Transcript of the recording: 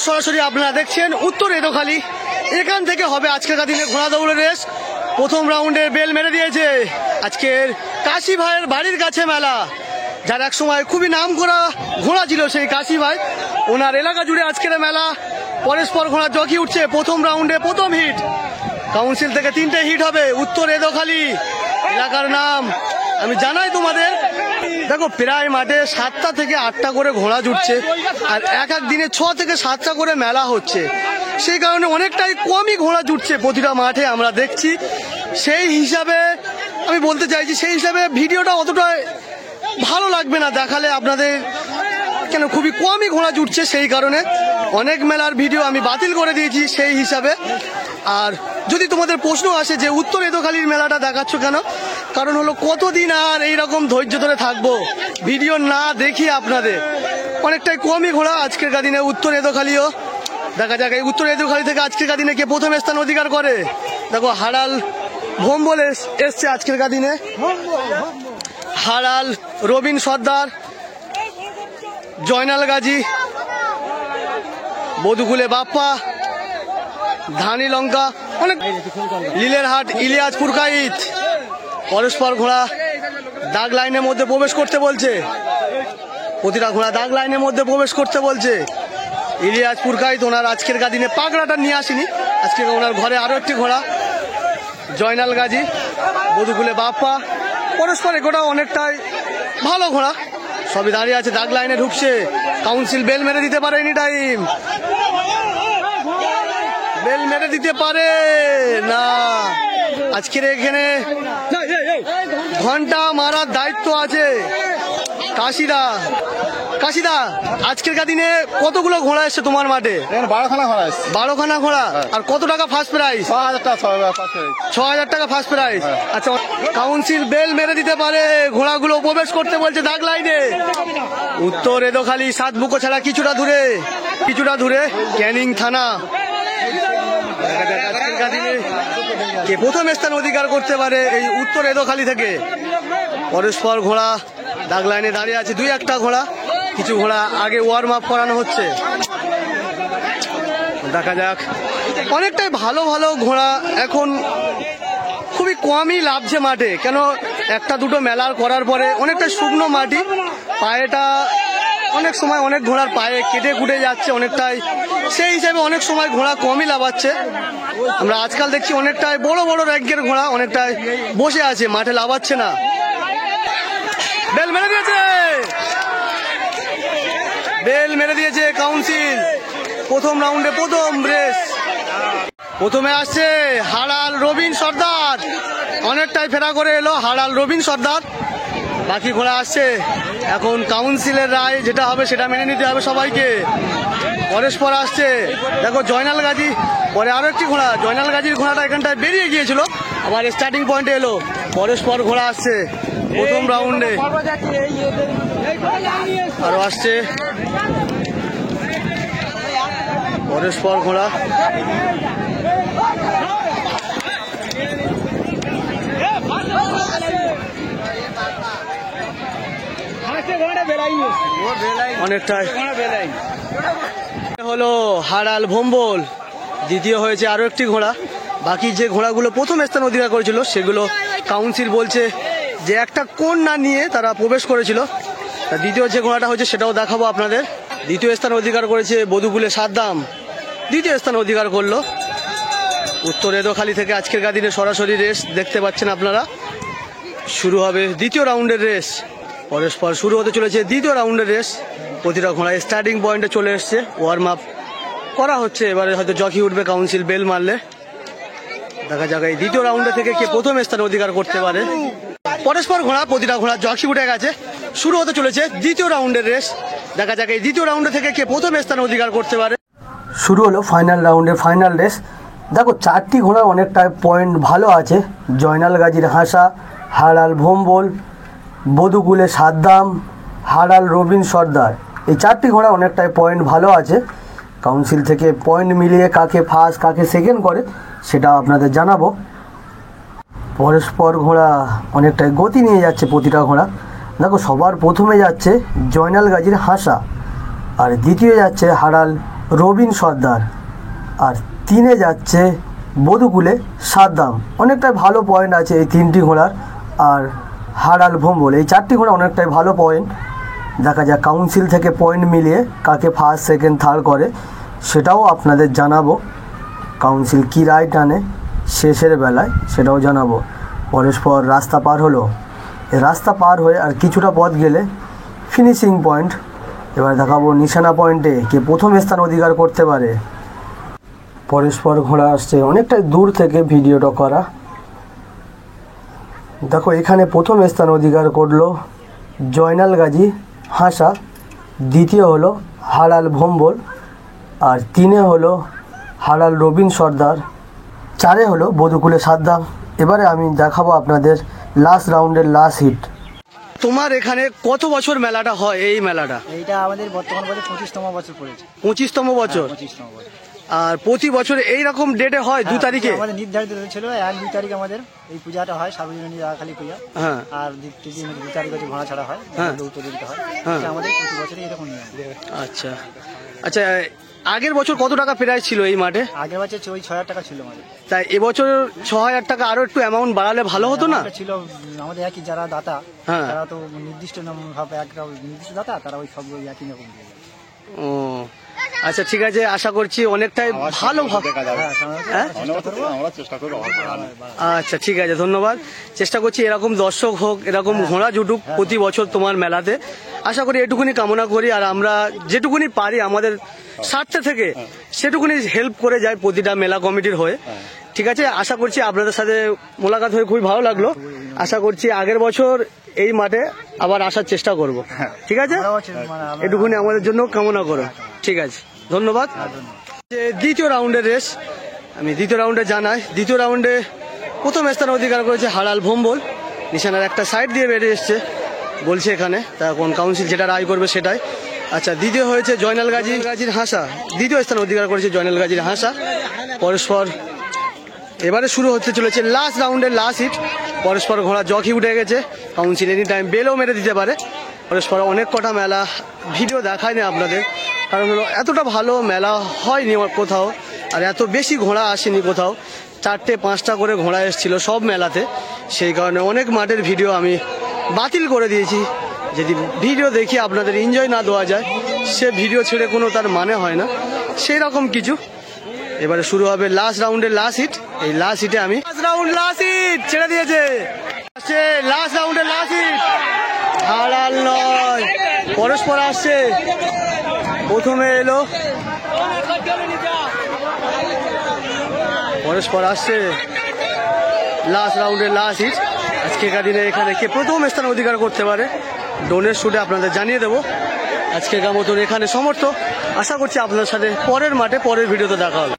সরাসরি আপনারা দেখছেন উত্তর এদোখালি। এখান থেকে হবে আজকের দিনে ঘোড়া দৌড়ের রেস। প্রথম রাউন্ডে বেল মেরে দিয়েছে। আজকের কাশি ভাইয়ের বাড়ির কাছে মেলা, যার এক সময় খুবই নাম করা ঘোড়া ছিল সেই কাশি ভাই, ওনার এলাকা জুড়ে আজকের মেলা। পরস্পর ঘোড়া জকি উঠছে। প্রথম রাউন্ডে প্রথম হিট, কাউন্সিল থেকে 3টে হিট হবে। উত্তর এদোখালি এলাকার নাম আমি জানাই তোমাদের। দেখো প্রায় মাঠে 7টা থেকে 8টা করে ঘোড়া জুটছে, আর এক এক দিনে 6 থেকে 7টা করে মেলা হচ্ছে। সেই কারণে অনেকটাই কমই ঘোড়া জুটছে প্রতিটা মাঠে আমরা দেখছি। সেই হিসাবে আমি বলতে চাইছি, সেই হিসাবে ভিডিওটা অতটা ভালো লাগবে না দেখালে আপনাদের, কেন খুবই কমই ঘোড়া জুটছে। সেই কারণে অনেক মেলার ভিডিও আমি বাতিল করে দিয়েছি সেই হিসাবে। আর যদি তোমাদের প্রশ্ন আসে যে উত্তর এদোখালির মেলাটা দেখাচ্ছ কেন, কারণ হলো কতদিন আর এইরকম ধৈর্য ধরে থাকবো ভিডিও না দেখিয়ে আপনাদের। অনেকটাই কমই ঘোড়া আজকের দিনে উত্তর এদোখালিও। দেখা যাক এই উত্তর এদোখালি থেকে আজকের দিনে কে প্রথম স্থান অধিকার করে। দেখো হারাল ভোম্বল এসছে আজকের দিনে। হারাল, রবিন সর্দার, জয়নাল গাজী, বধুকুলে বাপ্পা, ধানি লঙ্কা, অনেক লীলের হাট, ইলিয়াস পুরকাইত। পরস্পর ঘোড়া দাগ লাইনের মধ্যে প্রবেশ করতে বলছে। প্রতিটা ঘোড়া দাগ লাইনের মধ্যে প্রবেশ করতে বলছে। ইলিয়াস পুরকাইত ওনার আজকের দিনে পাগড়াটা নিয়ে আসেনি, আজকে ওনার ঘরে আরো একটি ঘোড়া। জয়নাল গাজী, বধুকুলে বাপ্পা, পরস্পর এগোটা অনেকটাই ভালো ঘোড়া। সবই দাঁড়িয়ে আছে, দাগ লাইনে ঢুকছে। কাউন্সিল বেল মেরে দিতে পারে এনি টাইম, বেল মেরে দিতে পারে না। আজকের এখানে ঘন্টা মারার দায়িত্ব আছে কাশিদা। কাশিদা, আজকের দিনে কতগুলো ঘোড়া এসছে তোমার মাঠে? 12খানা ঘোড়া এসছে। 12খানা ঘোড়া। আর কত টাকা ফার্স্ট প্রাইজ? 6000 টাকা। 6000 টাকা ফার্স্ট প্রাইজ। আচ্ছা, কাউন্সিল বেল মেরে দিতে পারে, ঘোড়াগুলো প্রবেশ করতে বলছে দাগ লাইনে। উত্তর এদোখালি 7 বুকো ছাড়া কিছুটা দূরে ক্যানিং থানা। আজকের দিনে কে প্রথম স্থান অধিকার করতে পারে এই উত্তর এদোখালি থেকে। পরস্পর ঘোড়া দাগ লাইনে দাঁড়িয়ে আছে। 2-1টা ঘোড়া, কিছু ঘোড়া আগে ওয়ার্ম আপ করানো হচ্ছে। দেখা যাক, অনেকটাই ভালো ভালো ঘোড়া এখন খুবই কমই লাভছে মাঠে। কেন, 1-2টো মেলার করার পরে অনেকটা শুকনো মাটি, পায়েটা অনেক সময় অনেক ঘোড়ার পায়ে কেটে কুটে যাচ্ছে অনেকটাই। সেই হিসাবে অনেক সময় ঘোড়া কমই লাভাচ্ছে। আমরা আজকাল দেখছি অনেকটাই বড় বড় র্যাঙ্কের ঘোড়া অনেকটাই বসে আছে, মাঠে লাভাচ্ছে না। বেল মেরে দিয়েছে, বেল মেরে দিয়েছে কাউন্সিল। প্রথম রাউন্ডে প্রথম রেস। প্রথমে আসছে হারাল রবিন সর্দার, অনেকটাই ফেরা করে এলো হারাল রবিন সর্দার। বাকি ঘোড়া আসছে। এখন কাউন্সিলের রায় যেটা হবে সেটা মেনে নিতে হবে সবাইকে। পরস্পর আসছে, দেখো জয়নাল গাজী, পরে আরো একটি ঘোড়া। জয়নাল গাজীর ঘোড়াটা এখানটায় বেরিয়ে গিয়েছিল, আবার স্টার্টিং পয়েন্টে এলো। পরস্পর ঘোড়া আসছে প্রথম রাউন্ডে। আরো আসছে পরস্পর ঘোড়া। অনেকটাই হলো হারাল ভোম্বল। দ্বিতীয় হয়েছে আরো একটি ঘোড়া। বাকি যে ঘোড়াগুলো প্রথম স্থান অধিকার করেছিল সেগুলো কাউন্সিল বলছে যে একটা কোণ না নিয়ে তারা প্রবেশ করেছিল। দ্বিতীয় যে ঘোড়াটা হয়েছে সেটাও দেখাবো আপনাদের। দ্বিতীয় স্থান অধিকার করেছে বধুকুলে সাদ্দাম, দ্বিতীয় স্থান অধিকার করলো। উত্তর এদোখালি থেকে আজকের দিনে সরাসরি রেস দেখতে পাচ্ছেন আপনারা। শুরু হবে দ্বিতীয় রাউন্ডের রেস। পরস্পর শুরু হতে চলেছে দ্বিতীয় রাউন্ডের রেস। প্রতিটা ঘোড়া স্টার্টিং পয়েন্টে চলে এসছে, ওয়ার্ম আপ করা হচ্ছে। এবারে হয়তো জকি উঠবে কাউন্সিল বেল মারলে। দেখা যাক এই দ্বিতীয় রাউন্ডে থেকে কে প্রথম স্থান অধিকার করতে পারে। পরস্পর ঘোড়া, প্রতিটা ঘোড়া জকি উঠে গেছে। শুরু হতে চলেছে দ্বিতীয় রাউন্ডের রেস। দেখা যাক এই দ্বিতীয় রাউন্ডে থেকে কে প্রথম স্থান অধিকার করতে পারে। শুরু হলো ফাইনাল রাউন্ডের ফাইনাল রেস। দেখো 4টি ঘোড়া অনেকটা পয়েন্ট ভালো আছে। জয়নাল গাজীর হাসা, হারাল ভোম্বল, বধুকুলে সাদ্দাম, হারাল রবিন সর্দার, এই 4টি ঘোড়া অনেকটাই পয়েন্ট ভালো আছে। কাউন্সিল থেকে পয়েন্ট মিলিয়ে কাকে ফার্স্ট কাকে সেকেন্ড করে সেটা আপনাদের জানাবো। পরস্পর ঘোড়া অনেকটাই গতি নিয়ে যাচ্ছে প্রতিটা ঘোড়া। দেখো সবার প্রথমে যাচ্ছে জয়নাল গাজীর হাসা, আর দ্বিতীয় যাচ্ছে হারাল রবিন সর্দার, আর 3-এ যাচ্ছে বধুকুলে সাদ্দাম। অনেকটাই ভালো পয়েন্ট আছে এই 3টি ঘোড়ার। আর হারাল ভোম্বল, এই 4টি ঘোড়া অনেকটাই ভালো পয়েন্ট। দেখা যাক কাউন্সিল থেকে পয়েন্ট মিলিয়ে কাকে ফার্স্ট সেকেন্ড থার্ড করে, সেটাও আপনাদের জানাবো। কাউন্সিল কী রায় টানে শেষের বেলায় সেটাও জানাবো। পরস্পর রাস্তা পার হলো, এই রাস্তা পার হয়ে আর কিছুটা পথ গেলে ফিনিশিং পয়েন্ট। এবার দেখাবো নিশানা পয়েন্টে কে প্রথম স্থান অধিকার করতে পারে। পরস্পর ঘোড়া আসছে অনেকটাই দূর থেকে ভিডিওটা করা। দেখো এখানে প্রথম স্থান অধিকার করলো জয়নাল গাজী হাসা, দ্বিতীয় হলো হালাল ভোম্বল, আর 3-এ হলো হালাল রবিন সর্দার, 4-এ হলো বধুকুলে সাদ্দাম। এবারে আমি দেখাবো আপনাদের লাস্ট রাউন্ডের লাস্ট হিট। তোমার এখানে কত বছর মেলাটা হয়? এই মেলাটা এইটা আমাদের বর্তমান বছর 25তম বছর পড়েছে। 25তম বছর। 25তম বছর। আর প্রতি বছর এইরকম ডেটে হয় 2 তারিখে? আমাদের নির্ধারিত ছিল 1-2 তারিখ আমাদের এই পূজাটা হয়, সার্বজনীন রাখালি পূজা। হ্যাঁ। আর 2 তারিখ হচ্ছে ঘোড়া ছাড়া হয়, উত্তরদিকে হয়। এটা আমাদের প্রতি বছরই এরকম নিয়ম। আচ্ছা আচ্ছা, আগের বছর কত টাকা প্রাইস ছিল এই মাঠে? আগের বছর ওই 6,000 টাকা ছিল আমাদের। তাই এবছর 6,000 টাকা আরো একটু অ্যামাউন্ট বাড়ালে ভালো হতো না? ছিল আমাদের একই যারা দাতা, হ্যাঁ, তারা তো নির্দিষ্ট ভাবে একটা নির্দিষ্ট দাতা, তারা ওই সব একই রকম দিয়ে দেয়। ও আচ্ছা, ঠিক আছে, আশা করছি অনেকটাই ভালো হবে। আচ্ছা ঠিক আছে, ধন্যবাদ। চেষ্টা করছি এরকম দর্শক হোক, এরকম ঘোড়া জুটুক প্রতি বছর তোমার মেলাতে। আশা করি এটুকুনি কামনা করি, আর আমরা যেটুকুনি পারি আমাদের স্বার্থে থেকে সেটুকুনি হেল্প করে যায় প্রতিটা মেলা কমিটির হয়ে। ঠিক আছে, আশা করছি আপনাদের সাথে মোলাকাত হয়ে খুবই ভালো লাগলো। আশা করছি আগের বছর এই মাঠে আবার আসার চেষ্টা করব। ঠিক আছে, এটুকুনি আমাদের জন্য কামনা করো। ঠিক আছে, ধন্যবাদ। দ্বিতীয় রাউন্ডের রেস, আমি দ্বিতীয় রাউন্ডে জানাই। দ্বিতীয় রাউন্ডে প্রথম স্থান অধিকার করেছে হালাল ভোম্বল। নিশানার একটা সাইড দিয়ে বেরিয়ে এসছে বলছে এখানে, তা কোন কাউন্সিল যেটা রায় করবে সেটাই। আচ্ছা, দ্বিতীয় হয়েছে জয়নাল গাজীর হাসা, দ্বিতীয় স্থান অধিকার করেছে জয়নাল গাজীর হাসা। পরস্পর এবারে শুরু হতে চলেছে লাস্ট রাউন্ডের লাস্ট হিট। পরস্পর ঘোড়া জকি উঠে গেছে, কাউন্সিল এনি টাইম বেলও মেরে দিতে পারে। পরস্পর অনেক কটা মেলা ভিডিও দেখায়নি আপনাদের, কারণ হলো এতটা ভালো মেলা হয়নি কোথাও, আর এত বেশি ঘোড়া আসেনি কোথাও। 4-5টা করে ঘোড়া এসেছিল সব মেলাতে, সেই কারণে অনেক মাঠের ভিডিও আমি বাতিল করে দিয়েছি। যদি ভিডিও দেখি আপনাদের এনজয় না দেওয়া যায়, সে ভিডিও ছেড়ে কোনো তার মানে হয় না, সেই রকম কিছু। এবারে শুরু হবে লাস্ট রাউন্ডের লাস্ট হিট। এই লাস্ট হিটে আমি লাস্ট হিট ছেড়ে দিয়েছে, লাস্ট রাউন্ডের লাস্ট হিট। হালাল নয়, পরস্পর আসছে। প্রথমে এলো পরস্পর আসছে, লাস্ট রাউন্ডের লাস্ট হিট। আজকেকার দিনে এখানে কে প্রথম স্থান অধিকার করতে পারে ডোনের শুটে আপনাদের জানিয়ে দেবো। আজকেকার মতন এখানে সমর্থ। আশা করছি আপনাদের সাথে পরের মাঠে পরের ভিডিওতে দেখা হবে।